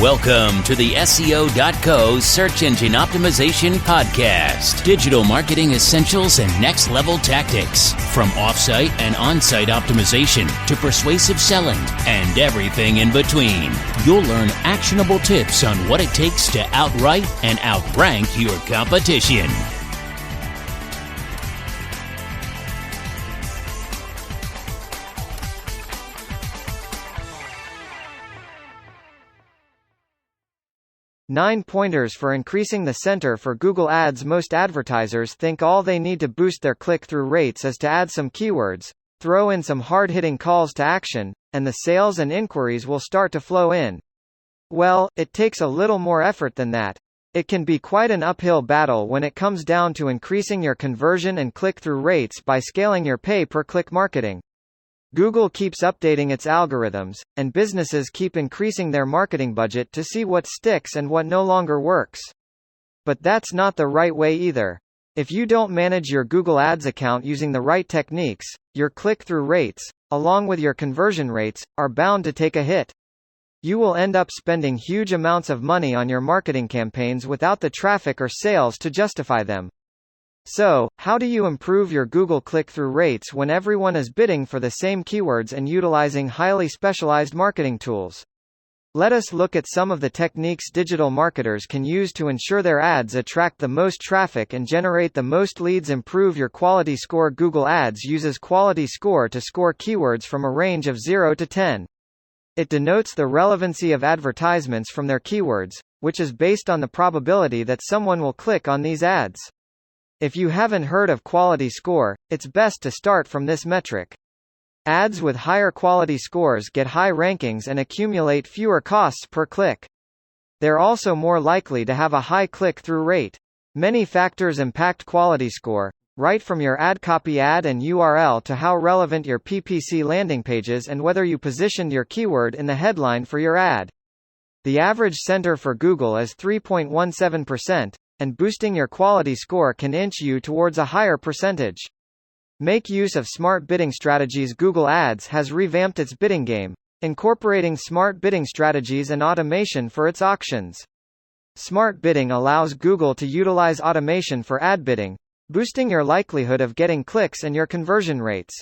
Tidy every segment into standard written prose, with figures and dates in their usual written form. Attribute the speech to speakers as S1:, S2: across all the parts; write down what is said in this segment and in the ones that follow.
S1: Welcome to the SEO.co Search Engine Optimization Podcast. Digital marketing essentials and next-level tactics. From off-site and on-site optimization to persuasive selling and everything in between. You'll learn actionable tips on what it takes to outright and outrank your competition.
S2: Nine pointers for increasing the center for Google Ads. Most advertisers think all they need to boost their click-through rates is to add some keywords, throw in some hard-hitting calls to action, and the sales and inquiries will start to flow in. Well, it takes a little more effort than that. It can be quite an uphill battle when it comes down to increasing your conversion and click-through rates by scaling your pay-per-click marketing. Google keeps updating its algorithms, and businesses keep increasing their marketing budget to see what sticks and what no longer works. But that's not the right way either. If you don't manage your Google Ads account using the right techniques, your click-through rates, along with your conversion rates, are bound to take a hit. You will end up spending huge amounts of money on your marketing campaigns without the traffic or sales to justify them. So, how do you improve your Google click-through rates when everyone is bidding for the same keywords and utilizing highly specialized marketing tools? Let us look at some of the techniques digital marketers can use to ensure their ads attract the most traffic and generate the most leads. Improve your quality score. Google Ads uses quality score to score keywords from a range of 0 to 10. It denotes the relevancy of advertisements from their keywords, which is based on the probability that someone will click on these ads. If you haven't heard of quality score, it's best to start from this metric. Ads with higher quality scores get high rankings and accumulate fewer costs per click. They're also more likely to have a high click-through rate. Many factors impact quality score, right from your ad copy ad and URL to how relevant your PPC landing pages and whether you positioned your keyword in the headline for your ad. The average center for Google is 3.17%. And boosting your quality score can inch you towards a higher percentage. Make use of smart bidding strategies. Google Ads has revamped its bidding game, incorporating smart bidding strategies and automation for its auctions. Smart bidding allows Google to utilize automation for ad bidding, boosting your likelihood of getting clicks and your conversion rates.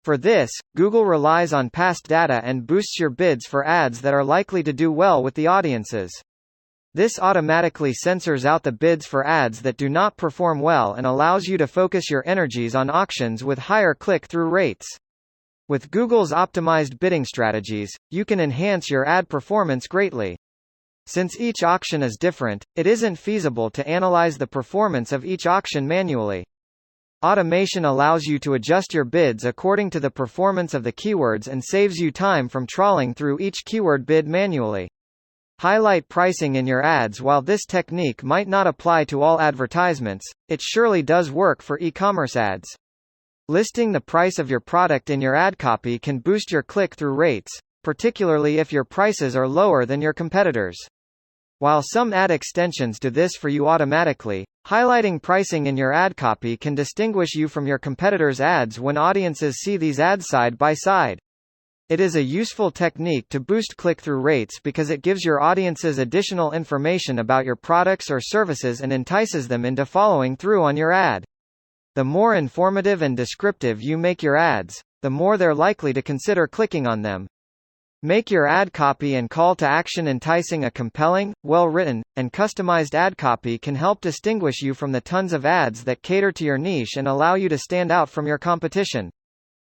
S2: For this, Google relies on past data and boosts your bids for ads that are likely to do well with the audiences. This automatically censors out the bids for ads that do not perform well and allows you to focus your energies on auctions with higher click-through rates. With Google's optimized bidding strategies, you can enhance your ad performance greatly. Since each auction is different, it isn't feasible to analyze the performance of each auction manually. Automation allows you to adjust your bids according to the performance of the keywords and saves you time from trawling through each keyword bid manually. Highlight pricing in your ads. While this technique might not apply to all advertisements, it surely does work for e-commerce ads. Listing the price of your product in your ad copy can boost your click-through rates, particularly if your prices are lower than your competitors. While some ad extensions do this for you automatically, highlighting pricing in your ad copy can distinguish you from your competitors' ads when audiences see these ads side by side. It is a useful technique to boost click-through rates because it gives your audiences additional information about your products or services and entices them into following through on your ad. The more informative and descriptive you make your ads, the more they're likely to consider clicking on them. Make your ad copy and call to action enticing. A compelling, well-written, and customized ad copy can help distinguish you from the tons of ads that cater to your niche and allow you to stand out from your competition.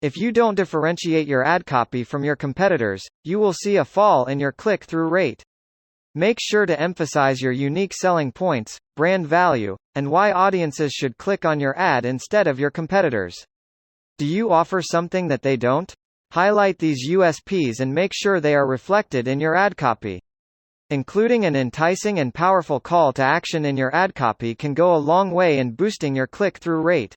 S2: If you don't differentiate your ad copy from your competitors, you will see a fall in your click-through rate. Make sure to emphasize your unique selling points, brand value, and why audiences should click on your ad instead of your competitors. Do you offer something that they don't? Highlight these USPs and make sure they are reflected in your ad copy. Including an enticing and powerful call to action in your ad copy can go a long way in boosting your click-through rate.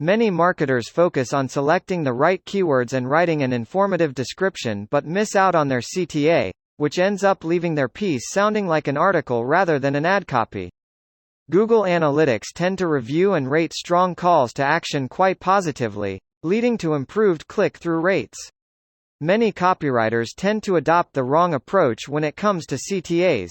S2: Many marketers focus on selecting the right keywords and writing an informative description but miss out on their CTA, which ends up leaving their piece sounding like an article rather than an ad copy. Google Analytics tend to review and rate strong calls to action quite positively, leading to improved click-through rates. Many copywriters tend to adopt the wrong approach when it comes to CTAs.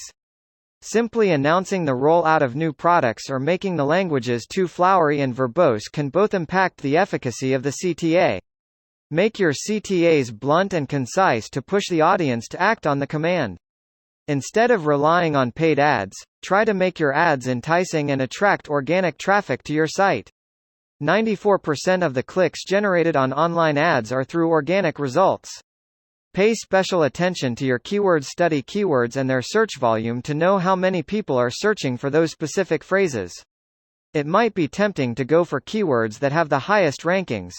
S2: Simply announcing the rollout of new products or making the languages too flowery and verbose can both impact the efficacy of the CTA. Make your CTAs blunt and concise to push the audience to act on the command. Instead of relying on paid ads, try to make your ads enticing and attract organic traffic to your site. 94% of the clicks generated on online ads are through organic results. Pay special attention to your keywords. Study keywords and their search volume to know how many people are searching for those specific phrases. It might be tempting to go for keywords that have the highest rankings.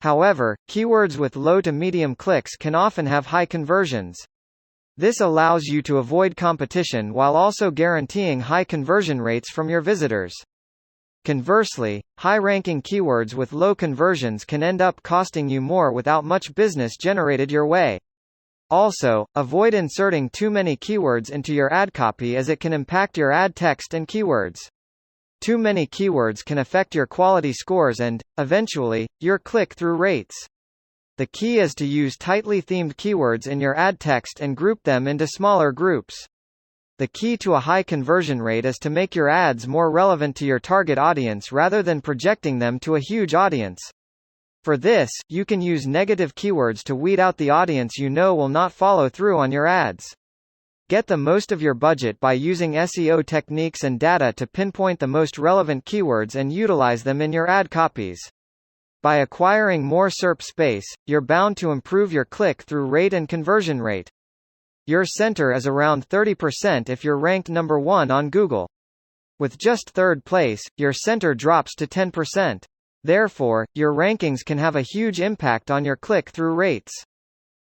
S2: However, keywords with low to medium clicks can often have high conversions. This allows you to avoid competition while also guaranteeing high conversion rates from your visitors. Conversely, high-ranking keywords with low conversions can end up costing you more without much business generated your way. Also, avoid inserting too many keywords into your ad copy as it can impact your ad text and keywords. Too many keywords can affect your quality scores and, eventually, your click-through rates. The key is to use tightly themed keywords in your ad text and group them into smaller groups. The key to a high conversion rate is to make your ads more relevant to your target audience rather than projecting them to a huge audience. For this, you can use negative keywords to weed out the audience you know will not follow through on your ads. Get the most of your budget by using SEO techniques and data to pinpoint the most relevant keywords and utilize them in your ad copies. By acquiring more SERP space, you're bound to improve your click-through rate and conversion rate. Your center is around 30% if you're ranked number 1 on Google. With just third place, your center drops to 10%. Therefore, your rankings can have a huge impact on your click-through rates.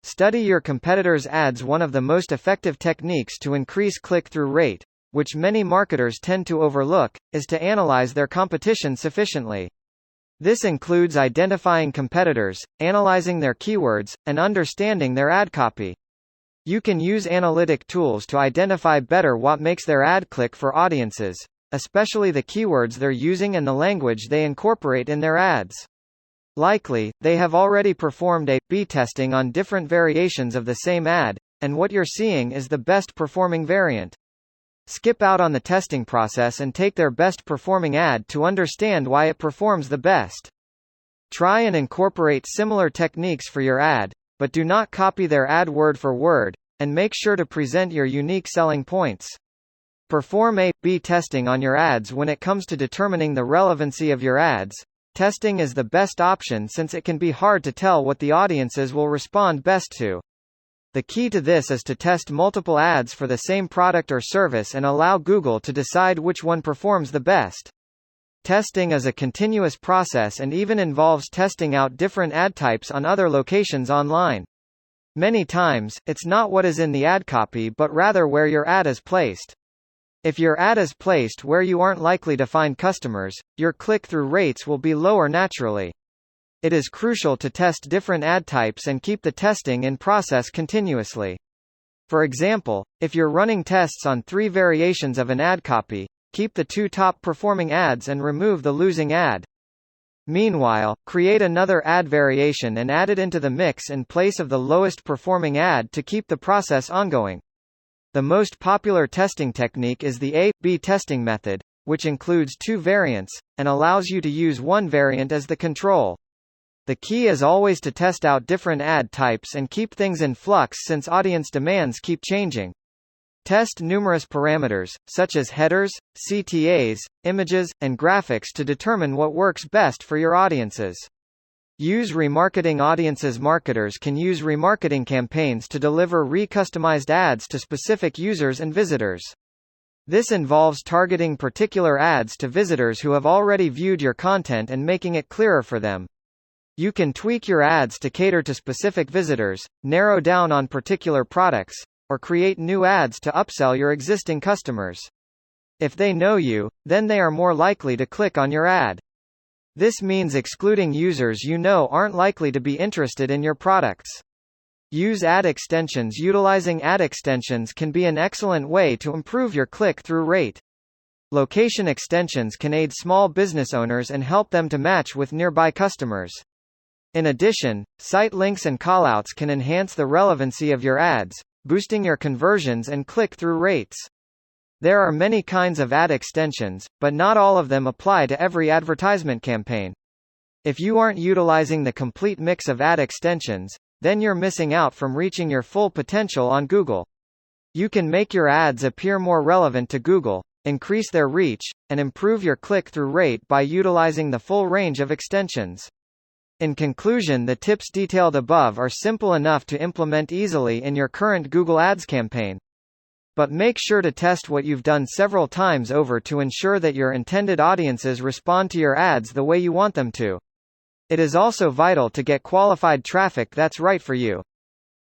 S2: Study your competitors' ads. One of the most effective techniques to increase click-through rate, which many marketers tend to overlook, is to analyze their competition sufficiently. This includes identifying competitors, analyzing their keywords, and understanding their ad copy. You can use analytic tools to identify better what makes their ad click for audiences, especially the keywords they're using and the language they incorporate in their ads. Likely, they have already performed A/B testing on different variations of the same ad, and what you're seeing is the best performing variant. Skip out on the testing process and take their best performing ad to understand why it performs the best. Try and incorporate similar techniques for your ad, but do not copy their ad word for word, and make sure to present your unique selling points. Perform A/B testing on your ads. When it comes to determining the relevancy of your ads, testing is the best option since it can be hard to tell what the audiences will respond best to. The key to this is to test multiple ads for the same product or service and allow Google to decide which one performs the best. Testing is a continuous process and even involves testing out different ad types on other locations online. Many times, it's not what is in the ad copy but rather where your ad is placed. If your ad is placed where you aren't likely to find customers, your click-through rates will be lower naturally. It is crucial to test different ad types and keep the testing in process continuously. For example, if you're running tests on 3 variations of an ad copy, keep the 2 top performing ads and remove the losing ad. Meanwhile, create another ad variation and add it into the mix in place of the lowest performing ad to keep the process ongoing. The most popular testing technique is the A/B testing method, which includes 2 variants, and allows you to use one variant as the control. The key is always to test out different ad types and keep things in flux since audience demands keep changing. Test numerous parameters, such as headers, CTAs, images, and graphics to determine what works best for your audiences. Use remarketing audiences. Marketers can use remarketing campaigns to deliver re-customized ads to specific users and visitors. This involves targeting particular ads to visitors who have already viewed your content and making it clearer for them. You can tweak your ads to cater to specific visitors, narrow down on particular products, or create new ads to upsell your existing customers. If they know you, then they are more likely to click on your ad. This means excluding users you know aren't likely to be interested in your products. Use ad extensions. Utilizing ad extensions can be an excellent way to improve your click-through rate. Location extensions can aid small business owners and help them to match with nearby customers. In addition, site links and callouts can enhance the relevancy of your ads, boosting your conversions and click-through rates. There are many kinds of ad extensions, but not all of them apply to every advertisement campaign. If you aren't utilizing the complete mix of ad extensions, then you're missing out from reaching your full potential on Google. You can make your ads appear more relevant to Google, increase their reach, and improve your click-through rate by utilizing the full range of extensions. In conclusion, the tips detailed above are simple enough to implement easily in your current Google Ads campaign. But make sure to test what you've done several times over to ensure that your intended audiences respond to your ads the way you want them to. It is also vital to get qualified traffic that's right for you.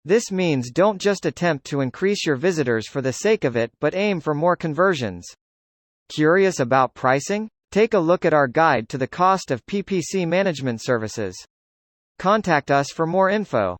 S2: This means don't just attempt to increase your visitors for the sake of it, but aim for more conversions. Curious about pricing? Take a look at our guide to the cost of PPC management services. Contact us for more info.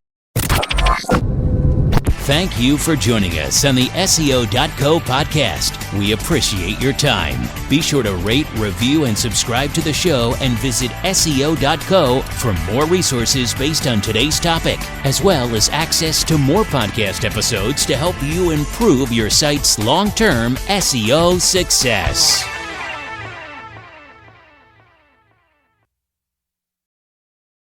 S1: Thank you for joining us on the SEO.co podcast. We appreciate your time. Be sure to rate, review, and subscribe to the show, and visit SEO.co for more resources based on today's topic, as well as access to more podcast episodes to help you improve your site's long-term SEO success.